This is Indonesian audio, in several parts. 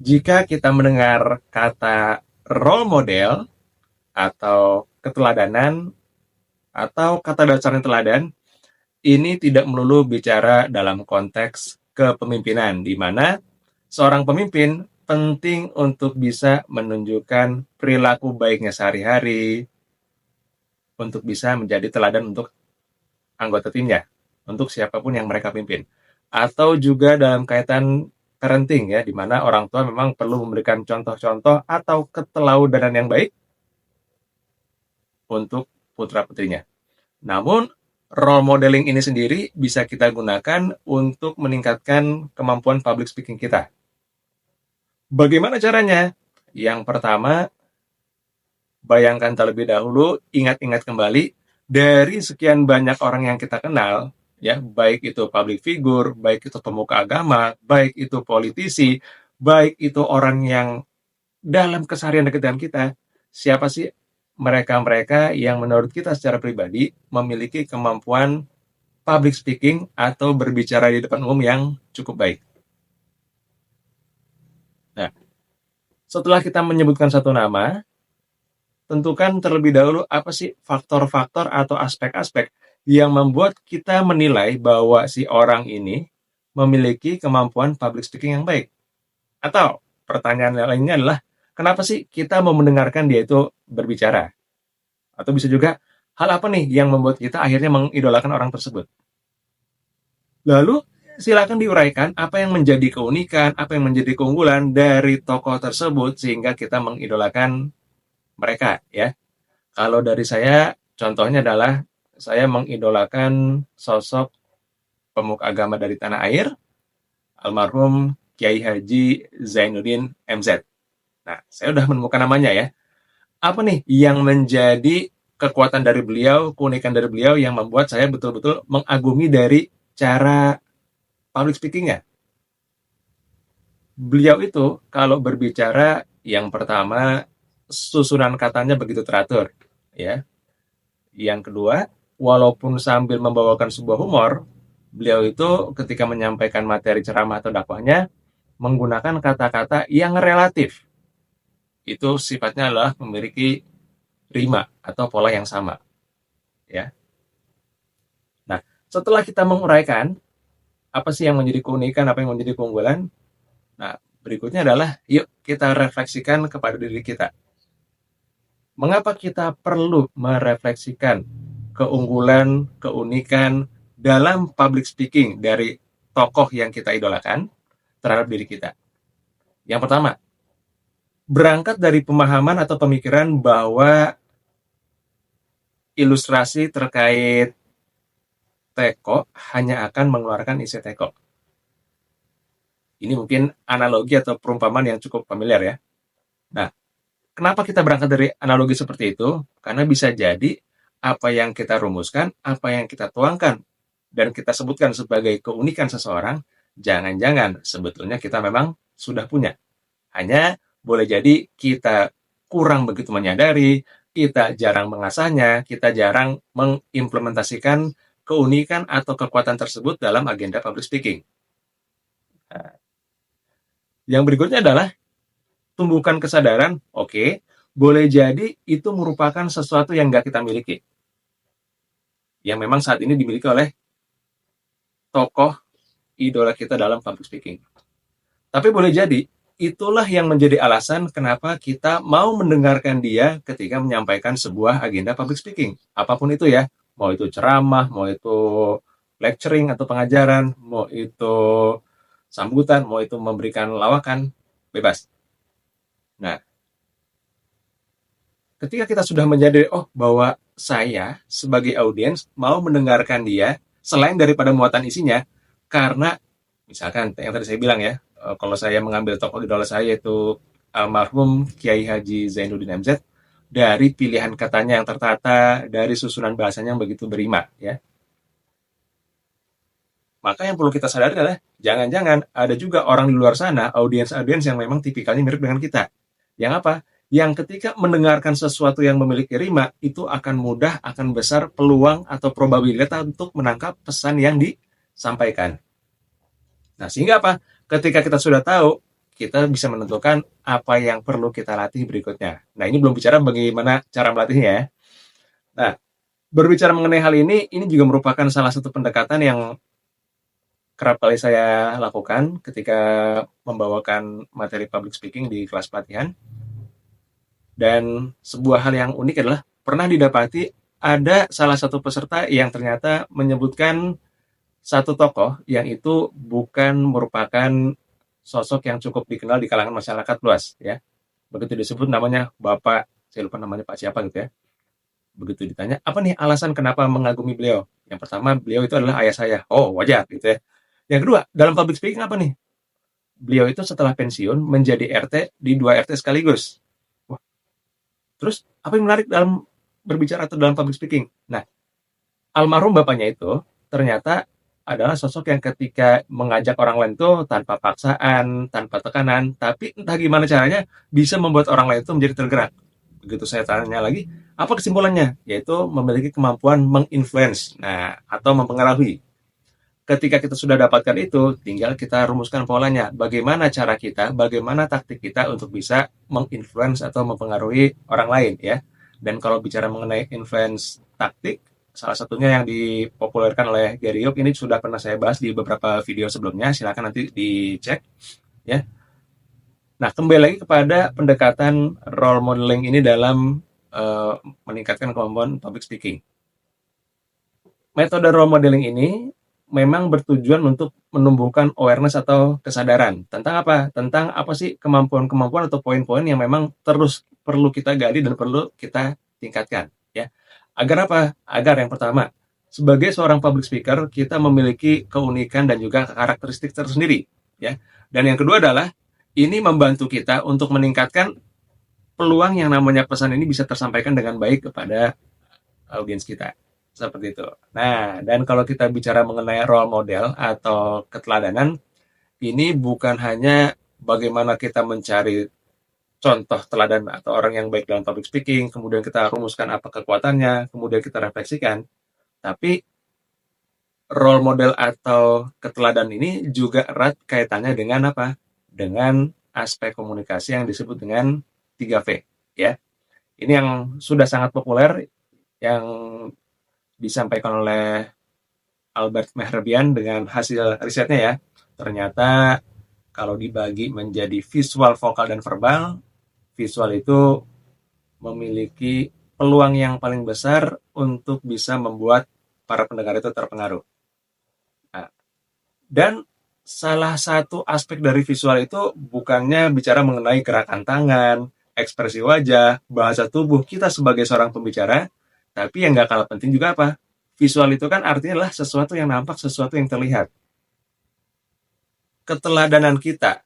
Jika kita mendengar kata role model atau keteladanan atau kata dasarnya teladan, ini tidak melulu bicara dalam konteks kepemimpinan, di mana seorang pemimpin penting untuk bisa menunjukkan perilaku baiknya sehari-hari, untuk bisa menjadi teladan untuk anggota timnya, untuk siapapun yang mereka pimpin. Atau juga dalam kaitan parenting ya, di mana orang tua memang perlu memberikan contoh-contoh atau keteladanan yang baik untuk putra-putrinya. Namun, role modeling ini sendiri bisa kita gunakan untuk meningkatkan kemampuan public speaking kita. Bagaimana caranya? Yang pertama, bayangkan terlebih dahulu, ingat-ingat kembali, dari sekian banyak orang yang kita kenal, ya, baik itu public figure, baik itu pemuka agama, baik itu politisi, baik itu orang yang dalam keseharian dekat dengan kita, siapa sih mereka-mereka yang menurut kita secara pribadi memiliki kemampuan public speaking atau berbicara di depan umum yang cukup baik. Nah, setelah kita menyebutkan satu nama, tentukan terlebih dahulu apa sih faktor-faktor atau aspek-aspek yang membuat kita menilai bahwa si orang ini memiliki kemampuan public speaking yang baik. Atau pertanyaan lainnya adalah, kenapa sih kita mau mendengarkan dia itu berbicara? Atau bisa juga, hal apa nih yang membuat kita akhirnya mengidolakan orang tersebut? Lalu, silakan diuraikan apa yang menjadi keunikan, apa yang menjadi keunggulan dari tokoh tersebut sehingga kita mengidolakan mereka ya. Kalau dari saya, contohnya adalah saya mengidolakan sosok pemuka agama dari tanah air, almarhum Kiai Haji Zainuddin MZ. Nah, saya udah menemukan namanya ya. Apa nih yang menjadi kekuatan dari beliau, keunikan dari beliau yang membuat saya betul-betul mengagumi dari cara public speaking-nya. Beliau itu kalau berbicara, yang pertama susunan katanya begitu teratur, ya. Yang kedua, walaupun sambil membawakan sebuah humor, beliau itu ketika menyampaikan materi ceramah atau dakwahnya menggunakan kata-kata yang relatif. Itu sifatnya adalah memiliki rima atau pola yang sama, ya. Nah, setelah kita menguraikan apa sih yang menjadi keunikan, apa yang menjadi keunggulan, nah berikutnya adalah yuk kita refleksikan kepada diri kita. Mengapa kita perlu merefleksikan keunggulan, keunikan dalam public speaking dari tokoh yang kita idolakan terhadap diri kita? Yang pertama, berangkat dari pemahaman atau pemikiran bahwa ilustrasi terkait teko hanya akan mengeluarkan isi teko. Ini mungkin analogi atau perumpamaan yang cukup familiar ya. Nah, kenapa kita berangkat dari analogi seperti itu? Karena bisa jadi apa yang kita rumuskan, apa yang kita tuangkan, dan kita sebutkan sebagai keunikan seseorang, jangan-jangan sebetulnya kita memang sudah punya. Hanya boleh jadi kita kurang begitu menyadari, kita jarang mengasahnya, kita jarang mengimplementasikan keunikan atau kekuatan tersebut dalam agenda public speaking. Nah, yang berikutnya adalah tumbuhkan kesadaran, oke, boleh jadi itu merupakan sesuatu yang nggak kita miliki. Yang memang saat ini dimiliki oleh tokoh idola kita dalam public speaking. Tapi boleh jadi, itulah yang menjadi alasan kenapa kita mau mendengarkan dia ketika menyampaikan sebuah agenda public speaking. Apapun itu ya, mau itu ceramah, mau itu lecturing atau pengajaran, mau itu sambutan, mau itu memberikan lawakan, bebas. Nah, ketika kita sudah menjadi, oh bahwa saya sebagai audiens mau mendengarkan dia, selain daripada muatan isinya, karena misalkan yang tadi saya bilang ya, kalau saya mengambil tokoh idola saya itu almarhum Kiai Haji Zainuddin MZ, dari pilihan katanya yang tertata, dari susunan bahasanya yang begitu berima ya. Maka yang perlu kita sadari adalah jangan-jangan ada juga orang di luar sana, audiens-audiens yang memang tipikalnya mirip dengan kita. Yang apa? Yang ketika mendengarkan sesuatu yang memiliki rima, itu akan mudah, akan besar peluang atau probabilitas untuk menangkap pesan yang disampaikan. Nah, sehingga apa? Ketika kita sudah tahu, kita bisa menentukan apa yang perlu kita latih berikutnya. Nah, ini belum bicara bagaimana cara melatihnya ya. Nah, berbicara mengenai hal ini juga merupakan salah satu pendekatan yang kerap kali saya lakukan ketika membawakan materi public speaking di kelas pelatihan. Dan sebuah hal yang unik adalah pernah didapati ada salah satu peserta yang ternyata menyebutkan satu tokoh yang itu bukan merupakan sosok yang cukup dikenal di kalangan masyarakat luas ya. Begitu disebut namanya Bapak, saya lupa namanya Pak siapa gitu ya. Begitu ditanya, apa nih alasan kenapa mengagumi beliau? Yang pertama, beliau itu adalah ayah saya. Oh, wajar gitu ya. Yang kedua, dalam public speaking apa nih? Beliau itu setelah pensiun menjadi RT di 2 RT sekaligus. Wah, terus apa yang menarik dalam berbicara atau dalam public speaking? Nah, almarhum bapaknya itu ternyata adalah sosok yang ketika mengajak orang lain itu tanpa paksaan, tanpa tekanan, tapi entah gimana caranya bisa membuat orang lain itu menjadi tergerak. Begitu saya tanya lagi, apa kesimpulannya? Yaitu memiliki kemampuan menginfluence, nah atau mempengaruhi. Ketika kita sudah dapatkan itu, tinggal kita rumuskan polanya. Bagaimana cara kita, bagaimana taktik kita untuk bisa menginfluence atau mempengaruhi orang lain ya. Dan kalau bicara mengenai influence taktik, salah satunya yang dipopulerkan oleh Gary Yoke ini sudah pernah saya bahas di beberapa video sebelumnya, silakan nanti dicek ya. Nah, kembali lagi kepada pendekatan role modeling ini dalam meningkatkan kemampuan public speaking. Metode role modeling ini memang bertujuan untuk menumbuhkan awareness atau kesadaran tentang apa? Tentang apa sih kemampuan-kemampuan atau poin-poin yang memang terus perlu kita gali dan perlu kita tingkatkan ya. Agar apa? Agar yang pertama, sebagai seorang public speaker kita memiliki keunikan dan juga karakteristik tersendiri ya. Dan yang kedua adalah ini membantu kita untuk meningkatkan peluang yang namanya pesan ini bisa tersampaikan dengan baik kepada audiens kita. Seperti itu. Nah, dan kalau kita bicara mengenai role model atau keteladanan, ini bukan hanya bagaimana kita mencari contoh teladan atau orang yang baik dalam public speaking, kemudian kita rumuskan apa kekuatannya, kemudian kita refleksikan, tapi role model atau keteladanan ini juga erat kaitannya dengan apa? Dengan aspek komunikasi yang disebut dengan 3V, ya. Ini yang sudah sangat populer, yang disampaikan oleh Albert Mehrabian dengan hasil risetnya ya. Ternyata kalau dibagi menjadi visual, vokal, dan verbal, visual itu memiliki peluang yang paling besar untuk bisa membuat para pendengar itu terpengaruh. Nah, dan salah satu aspek dari visual itu bukannya bicara mengenai gerakan tangan, ekspresi wajah, bahasa tubuh kita sebagai seorang pembicara, tapi yang gak kalah penting juga apa? Visual itu kan artinya adalah sesuatu yang nampak, sesuatu yang terlihat. Keteladanan kita,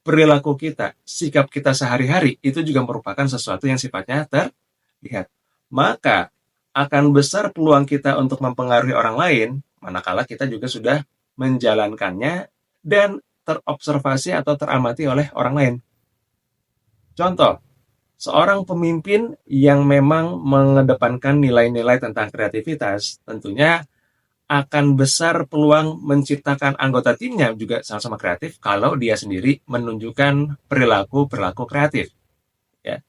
perilaku kita, sikap kita sehari-hari, itu juga merupakan sesuatu yang sifatnya terlihat. Maka, akan besar peluang kita untuk mempengaruhi orang lain, manakala kita juga sudah menjalankannya dan terobservasi atau teramati oleh orang lain. Contoh, seorang pemimpin yang memang mengedepankan nilai-nilai tentang kreativitas, tentunya akan besar peluang menciptakan anggota timnya juga sama-sama kreatif kalau dia sendiri menunjukkan perilaku-perilaku kreatif. Ya.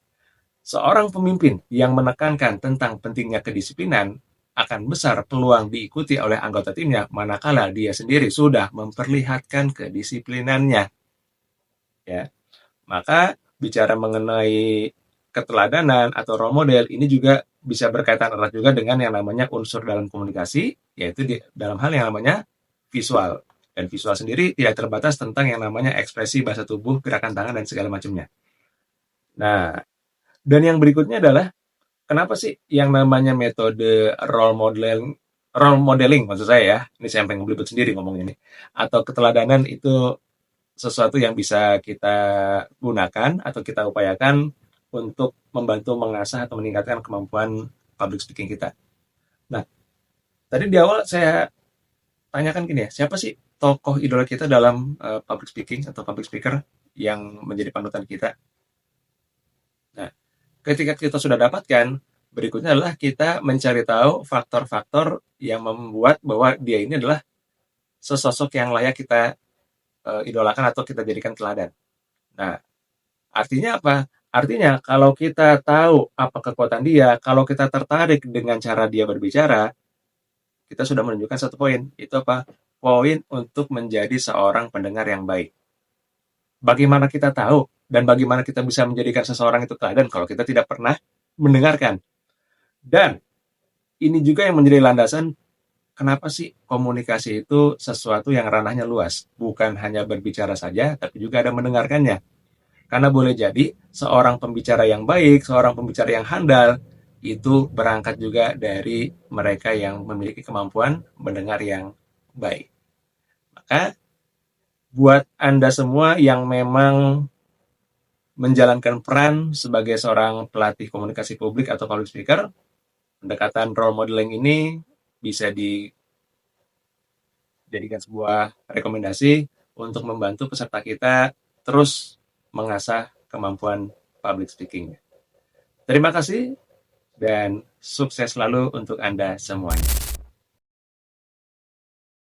Seorang pemimpin yang menekankan tentang pentingnya kedisiplinan akan besar peluang diikuti oleh anggota timnya manakala dia sendiri sudah memperlihatkan kedisiplinannya. Ya. Maka bicara mengenai keteladanan atau role model ini juga bisa berkaitan erat juga dengan yang namanya unsur dalam komunikasi, yaitu dalam hal yang namanya visual. Dan visual sendiri tidak terbatas tentang yang namanya ekspresi bahasa tubuh, gerakan tangan, dan segala macamnya. Nah, dan yang berikutnya adalah kenapa sih yang namanya metode role modeling maksud saya ya, ini saya pengen belibet sendiri ngomong ini, atau keteladanan itu sesuatu yang bisa kita gunakan atau kita upayakan untuk membantu mengasah atau meningkatkan kemampuan public speaking kita. Nah, tadi di awal saya tanyakan gini ya, siapa sih tokoh idola kita dalam public speaking atau public speaker yang menjadi panutan kita? Nah, ketika kita sudah dapatkan, berikutnya adalah kita mencari tahu faktor-faktor yang membuat bahwa dia ini adalah sesosok yang layak kita idolakan atau kita jadikan teladan. Nah, artinya apa? Artinya kalau kita tahu apa kekuatan dia, kalau kita tertarik dengan cara dia berbicara, kita sudah menunjukkan satu poin. Itu apa? Poin untuk menjadi seorang pendengar yang baik. Bagaimana kita tahu dan bagaimana kita bisa menjadikan seseorang itu teladan kalau kita tidak pernah mendengarkan? Dan ini juga yang menjadi landasan kenapa sih komunikasi itu sesuatu yang ranahnya luas, bukan hanya berbicara saja, tapi juga ada mendengarkannya. Karena boleh jadi seorang pembicara yang baik, seorang pembicara yang handal, itu berangkat juga dari mereka yang memiliki kemampuan mendengar yang baik. Maka buat Anda semua yang memang menjalankan peran sebagai seorang pelatih komunikasi publik atau public speaker, pendekatan role modeling ini bisa dijadikan sebuah rekomendasi untuk membantu peserta kita terus mengasah kemampuan public speaking. Terima kasih dan sukses selalu untuk Anda semuanya.